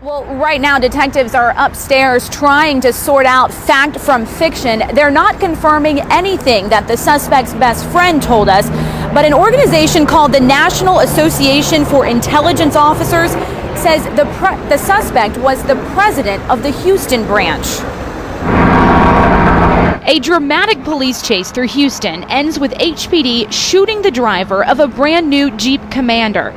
Well, right now detectives are upstairs trying to sort out fact from fiction. They're not confirming anything that the suspect's best friend told us, but an organization called the National Association for Intelligence Officers says the suspect was the president of the Houston branch. A dramatic police chase through Houston ends with HPD shooting the driver of a brand new Jeep Commander.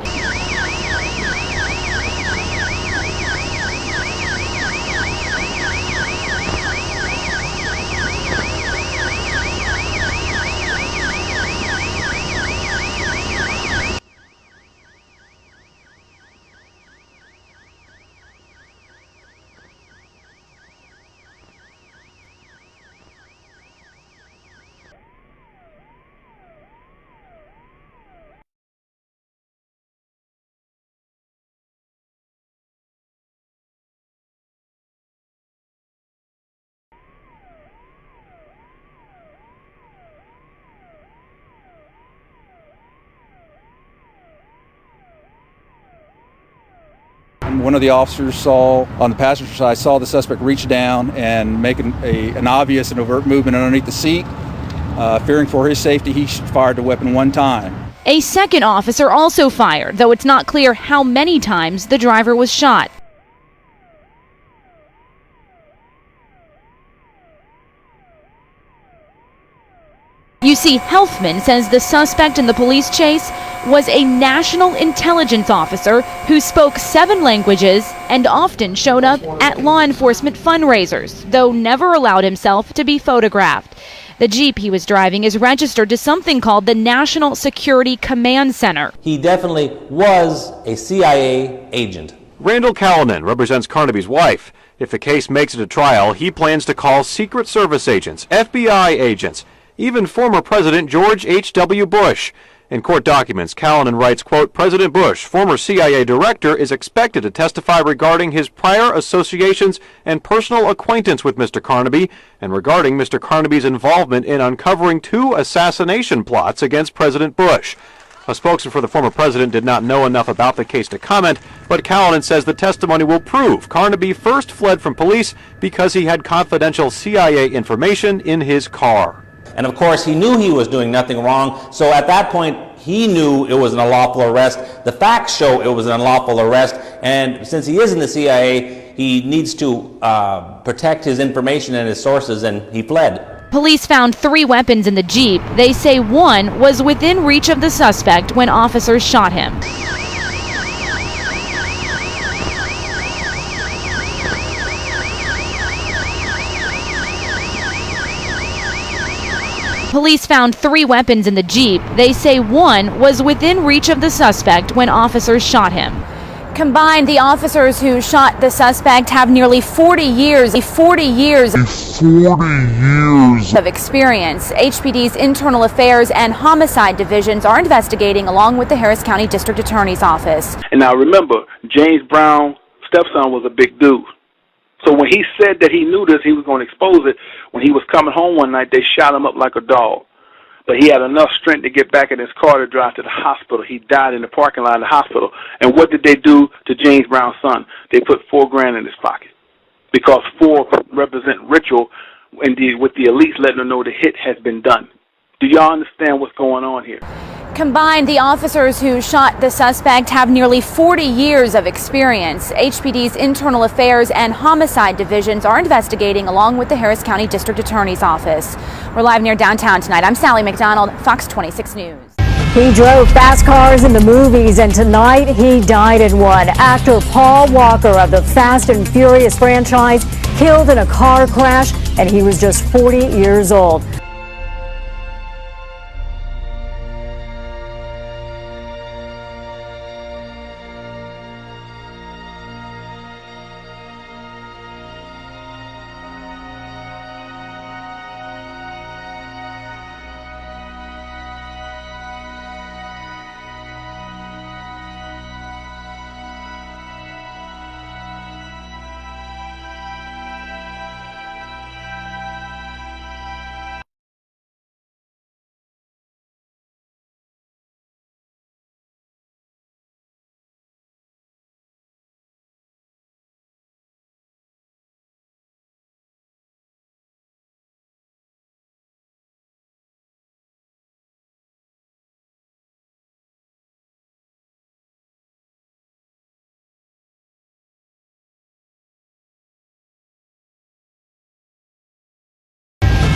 One of the officers saw, on the passenger side, saw the suspect reach down and make an obvious and overt movement underneath the seat. Fearing for his safety, he fired the weapon one time. A second officer also fired, though it's not clear how many times the driver was shot. You see, Helfman says the suspect in the police chase was a national intelligence officer who spoke 7 languages and often showed up at law enforcement fundraisers, though never allowed himself to be photographed. The Jeep he was driving is registered to something called the National Security Command Center. He definitely was a CIA agent. Randall Callanan represents Carnaby's wife. If the case makes it to trial, he plans to call Secret Service agents, FBI agents, even former President George H.W. Bush. In court documents, Callanan writes, quote, President Bush, former CIA director, is expected to testify regarding his prior associations and personal acquaintance with Mr. Carnaby and regarding Mr. Carnaby's involvement in uncovering 2 assassination plots against President Bush. A spokesman for the former president did not know enough about the case to comment, but Callanan says the testimony will prove Carnaby first fled from police because he had confidential CIA information in his car. And of course, he knew he was doing nothing wrong, so at that point, he knew it was an unlawful arrest. The facts show it was an unlawful arrest, and since he is in the CIA, he needs to protect his information and his sources, and he fled. Police found 3 weapons in the Jeep. They say one was within reach of the suspect when officers shot him. Police found 3 weapons in the Jeep. They say one was within reach of the suspect when officers shot him. Combined, the officers who shot the suspect have nearly 40 years of experience. HPD's Internal Affairs and Homicide Divisions are investigating along with the Harris County District Attorney's Office. And now remember, James Brown's stepson was a big dude. So when he said that he knew this, he was going to expose it. When he was coming home one night, they shot him up like a dog. But he had enough strength to get back in his car to drive to the hospital. He died in the parking lot of the hospital. And what did they do to James Brown's son? They put $4,000 in his pocket. Because 4 represent ritual with the elites letting them know the hit has been done. Do y'all understand what's going on here? Combined, the officers who shot the suspect have nearly 40 years of experience. HPD's Internal Affairs and Homicide Divisions are investigating along with the Harris County District Attorney's Office. We're live near downtown tonight. I'm Sally McDonald, Fox 26 News. He drove fast cars in the movies, and tonight he died in one. Actor Paul Walker of the Fast and Furious franchise killed in a car crash, and he was just 40 years old.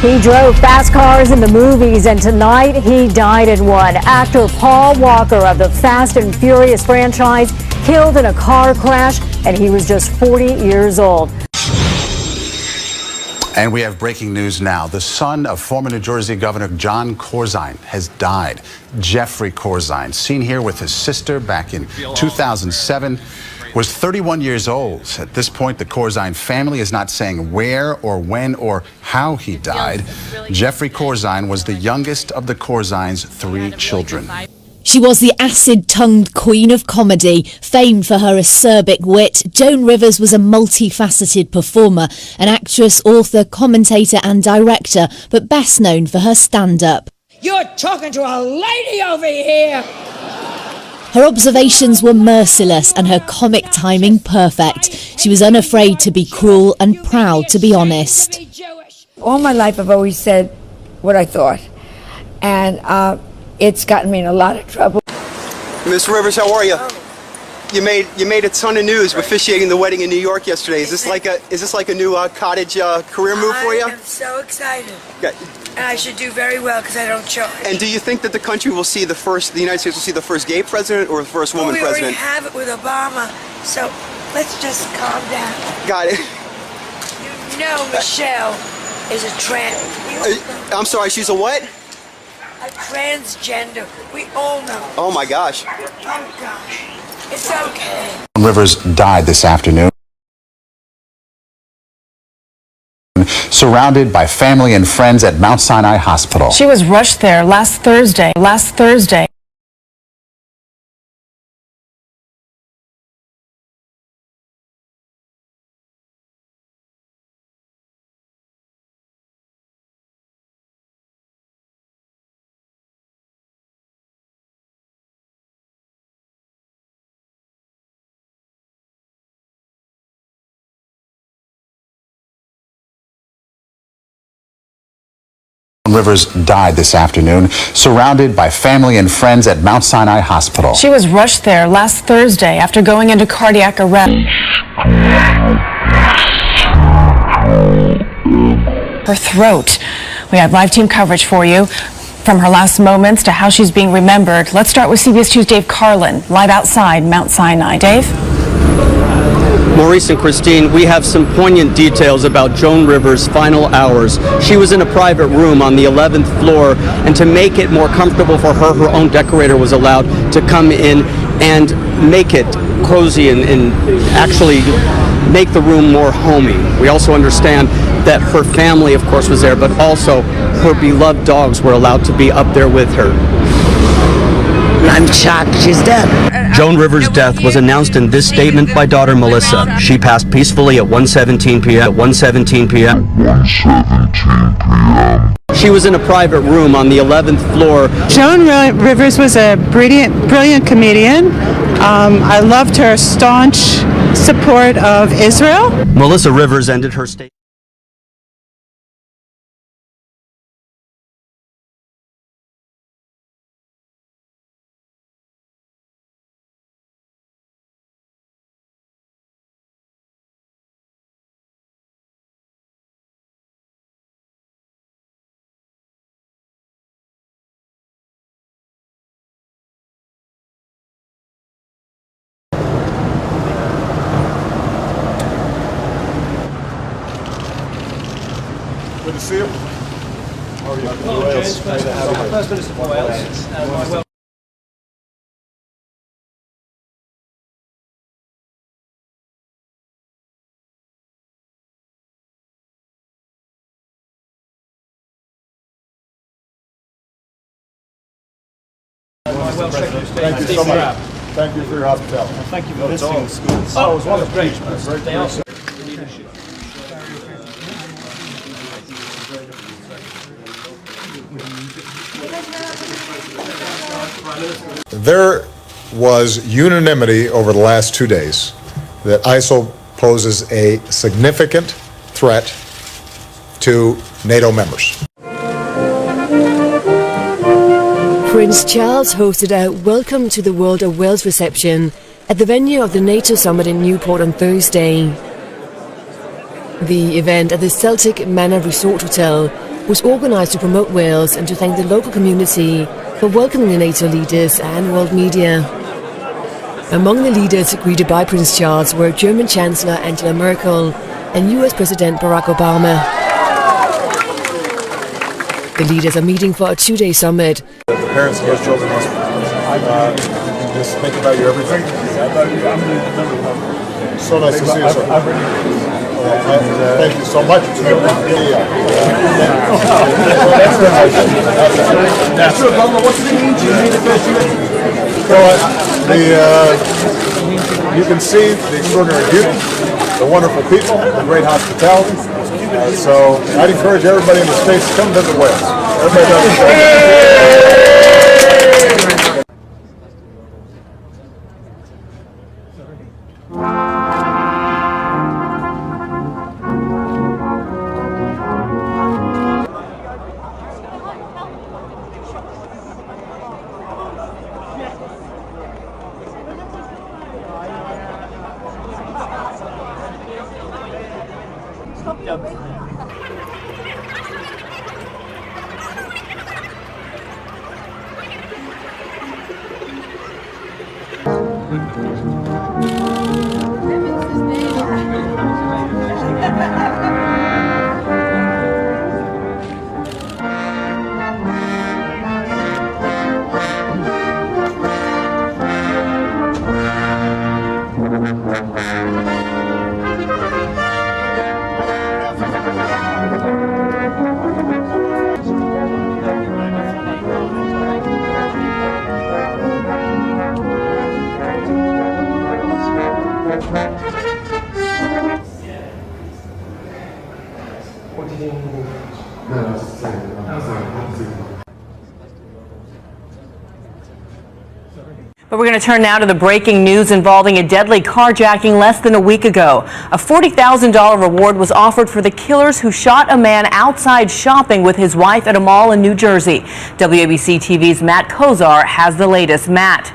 He drove fast cars in the movies, and tonight he died in one. Actor Paul Walker of the Fast and Furious franchise killed in a car crash, and he was just 40 years old. And we have breaking news now. The son of former New Jersey Governor John Corzine has died. Jeffrey Corzine, seen here with his sister back in 2007, was 31 years old. At this point, the Corzine family is not saying where or when or how he died. Jeffrey Corzine was the youngest of the Corzine's 3 children. She was the acid-tongued queen of comedy. Famed for her acerbic wit, Joan Rivers was a multifaceted performer, an actress, author, commentator and director, but best known for her stand-up. You're talking to a lady over here! Her observations were merciless and her comic timing perfect. She was unafraid to be cruel and proud to be honest. All my life I've always said what I thought, and it's gotten me in a lot of trouble. Miss Rivers, how are you? You made a ton of news officiating the wedding in New York yesterday. Is this like a new cottage career move for you? I am so excited. Okay. And I should do very well because I don't charge. And do you think that the country will see the United States will see the first gay president or the first woman president? We already have it with Obama, so let's just calm down. Got it. You know Michelle is a trans. I'm sorry, she's a what? A transgender. We all know. Oh my gosh. Oh gosh. It's okay. Rivers died this afternoon, surrounded by family and friends at Mount Sinai Hospital. She was rushed there last Thursday. Rivers died this afternoon, surrounded by family and friends at Mount Sinai Hospital. She was rushed there last Thursday after going into cardiac arrest. Her throat. We have live team coverage for you. From her last moments to how she's being remembered. Let's start with CBS 2's Dave Carlin, live outside Mount Sinai. Dave? Maurice and Christine, we have some poignant details about Joan Rivers' final hours. She was in a private room on the 11th floor, and to make it more comfortable for her, her own decorator was allowed to come in and make it cozy and actually make the room more homey. We also understand that her family, of course, was there, but also her beloved dogs were allowed to be up there with her. I'm shocked she's dead. Joan Rivers' death was announced in this statement by daughter Melissa. She passed peacefully at 1:17 p.m. She was in a private room on the 11th floor. Joan Rivers was a brilliant comedian. I loved her staunch support of Israel. Melissa Rivers ended her statement. Good to see you. How are you? First Minister for Wales. Thank you so much. Thank you for your hospitality. Thank you for visiting the schools. Oh, it was wonderful. Great. There was unanimity over the last 2 days that ISIL poses a significant threat to NATO members. Prince Charles hosted a Welcome to the World of Wales reception at the venue of the NATO summit in Newport on Thursday. The event at the Celtic Manor Resort Hotel was organised to promote Wales and to thank the local community for welcoming the NATO leaders and world media. Among the leaders greeted by Prince Charles were German Chancellor Angela Merkel and US President Barack Obama. The leaders are meeting for a two-day summit. The parents of those children must just think about you every day. So nice to see you, sir. Thank you so much. You can see the extraordinary beauty, the wonderful people, the great hospitality. So I'd encourage everybody in the States to come visit Wales. Everybody does. But we're going to turn now to the breaking news involving a deadly carjacking less than a week ago. A $40,000 reward was offered for the killers who shot a man outside shopping with his wife at a mall in New Jersey. WABC TV's Matt Kozar has the latest. Matt.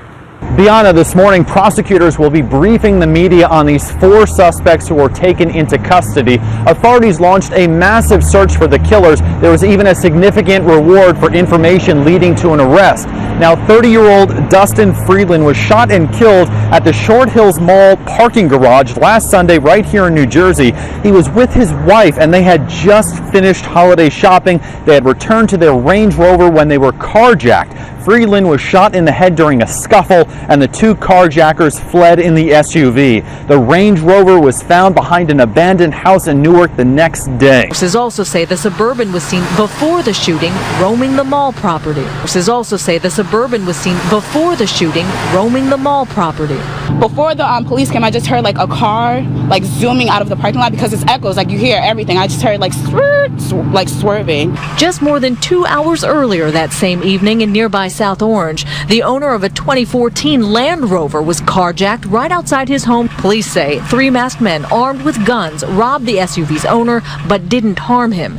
Bianna, this morning, prosecutors will be briefing the media on these 4 suspects who were taken into custody. Authorities launched a massive search for the killers. There was even a significant reward for information leading to an arrest. Now, 30-year-old Dustin Friedland was shot and killed at the Short Hills Mall parking garage last Sunday right here in New Jersey. He was with his wife and they had just finished holiday shopping. They had returned to their Range Rover when they were carjacked. Friedland was shot in the head during a scuffle, and the 2 carjackers fled in the SUV. The Range Rover was found behind an abandoned house in Newark the next day. Sources also say the Suburban was seen before the shooting roaming the mall property. Sources also say the Suburban was seen before the shooting roaming the mall property. Before the police came, I just heard like a car like zooming out of the parking lot because it's echoes, like you hear everything. I just heard like swerving. Just more than 2 hours earlier that same evening in nearby South Orange, the owner of a 2014 Land Rover was carjacked right outside his home. Police say 3 masked men armed with guns robbed the SUV's owner but didn't harm him.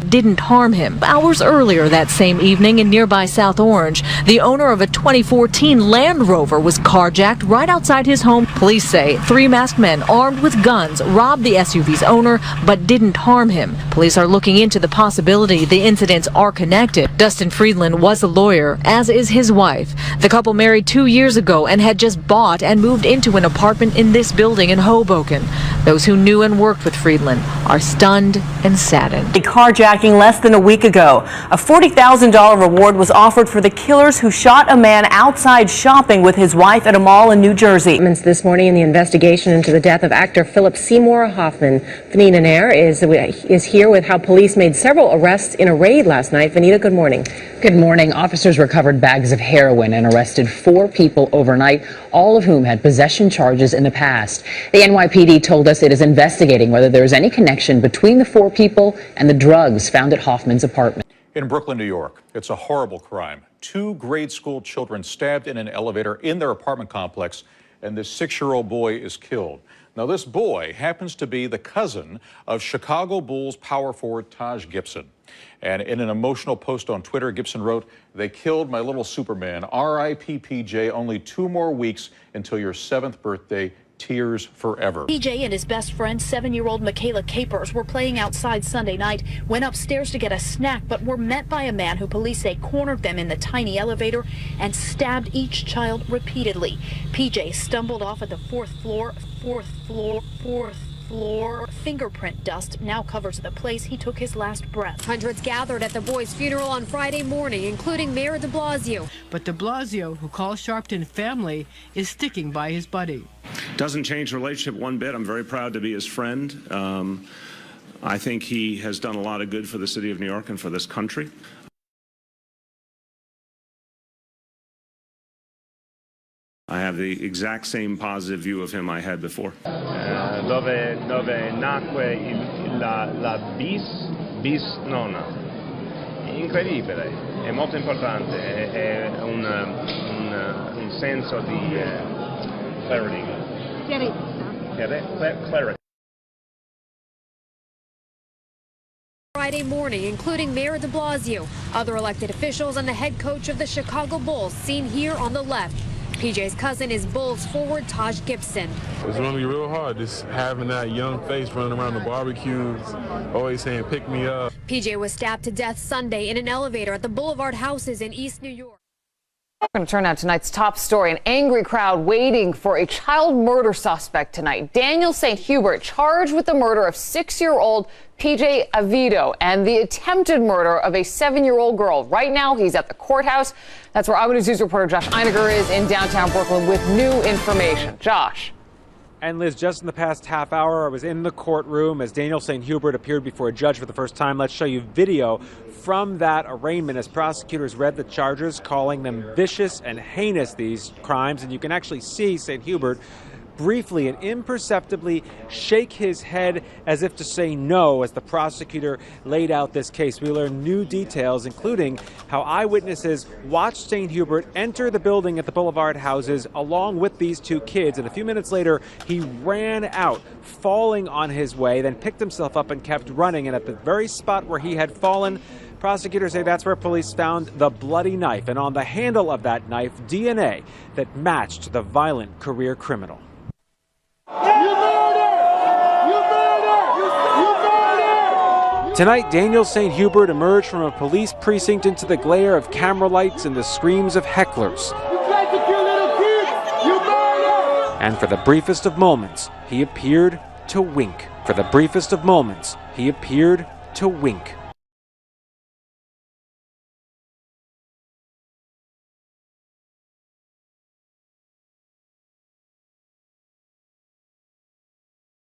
Hours earlier that same evening in nearby South Orange, the owner of a 2014 Land Rover was carjacked right outside his home. Police say 3 masked men armed with guns robbed the SUV's owner but didn't harm him. Police are looking into the possibility the incidents are connected. Dustin Friedland was a lawyer, as is his wife. The couple married 2 years ago and had just bought and moved into an apartment in this building in Hoboken. Those who knew and worked with Friedland are stunned and saddened. A carjacking less than a week ago. A $40,000 reward was offered for the killers who shot a man outside shopping with his wife at a mall in New Jersey. This morning in the investigation into the death of actor Philip Seymour Hoffman. Vanina Nair is here with how police made several arrests in a raid last night. Vanina, good morning. Good morning. Officers recovered bags of heroin and arrested 4 people overnight, all of whom had possession charges in the past. The NYPD told us it is investigating whether there is any connection between the 4 people and the drugs found at Hoffman's apartment. In Brooklyn, New York, it's a horrible crime. 2 grade school children stabbed in an elevator in their apartment complex, and this 6-year-old boy is killed. Now, this boy happens to be the cousin of Chicago Bulls power forward Taj Gibson. And in an emotional post on Twitter, Gibson wrote, "They killed my little Superman. R.I.P. PJ, only 2 more weeks until your 7th birthday. tears forever. PJ and his best friend, 7-year-old Michaela Capers, were playing outside Sunday night, went upstairs to get a snack, but were met by a man who police say cornered them in the tiny elevator and stabbed each child repeatedly. PJ stumbled off at the fourth floor. Fingerprint dust now covers the place he took his last breath. Hundreds gathered at the boy's funeral on Friday morning, including Mayor de Blasio. But de Blasio, who calls Sharpton family, is sticking by his buddy. Doesn't change the relationship one bit. I'm very proud to be his friend. I think he has done a lot of good for the city of New York and for this country. I have the exact same positive view of him I had before. Dove nacque la bisnonna. Incredibile, è molto importante, è un senso di clarity. Clarity. Friday morning, including Mayor de Blasio, other elected officials, and the head coach of the Chicago Bulls, seen here on the left. PJ's cousin is Bulls forward Taj Gibson. It's going to be real hard, just having that young face running around the barbecues, always saying, pick me up. PJ was stabbed to death Sunday in an elevator at the Boulevard Houses in East New York. We're going to turn out tonight's top story. An angry crowd waiting for a child murder suspect tonight. Daniel St. Hubert charged with the murder of 6-year-old PJ Avito and the attempted murder of a 7-year-old girl. Right now, he's at the courthouse. That's where Eyewitness News reporter Josh Einiger is in downtown Brooklyn with new information. Josh. And Liz, just in the past half hour, I was in the courtroom as Daniel St. Hubert appeared before a judge for the first time. Let's show you video from that arraignment as prosecutors read the charges, calling them vicious and heinous, these crimes. And you can actually see St. Hubert briefly and imperceptibly shake his head as if to say no as the prosecutor laid out this case. We learned new details, including how eyewitnesses watched St. Hubert enter the building at the Boulevard Houses along with these two kids. And a few minutes later, he ran out, falling on his way, then picked himself up and kept running. And at the very spot where he had fallen, prosecutors say that's where police found the bloody knife. And on the handle of that knife, DNA that matched the violent career criminal. Tonight, Daniel St. Hubert emerged from a police precinct into the glare of camera lights and the screams of hecklers. And for the briefest of moments, he appeared to wink. For the briefest of moments, he appeared to wink.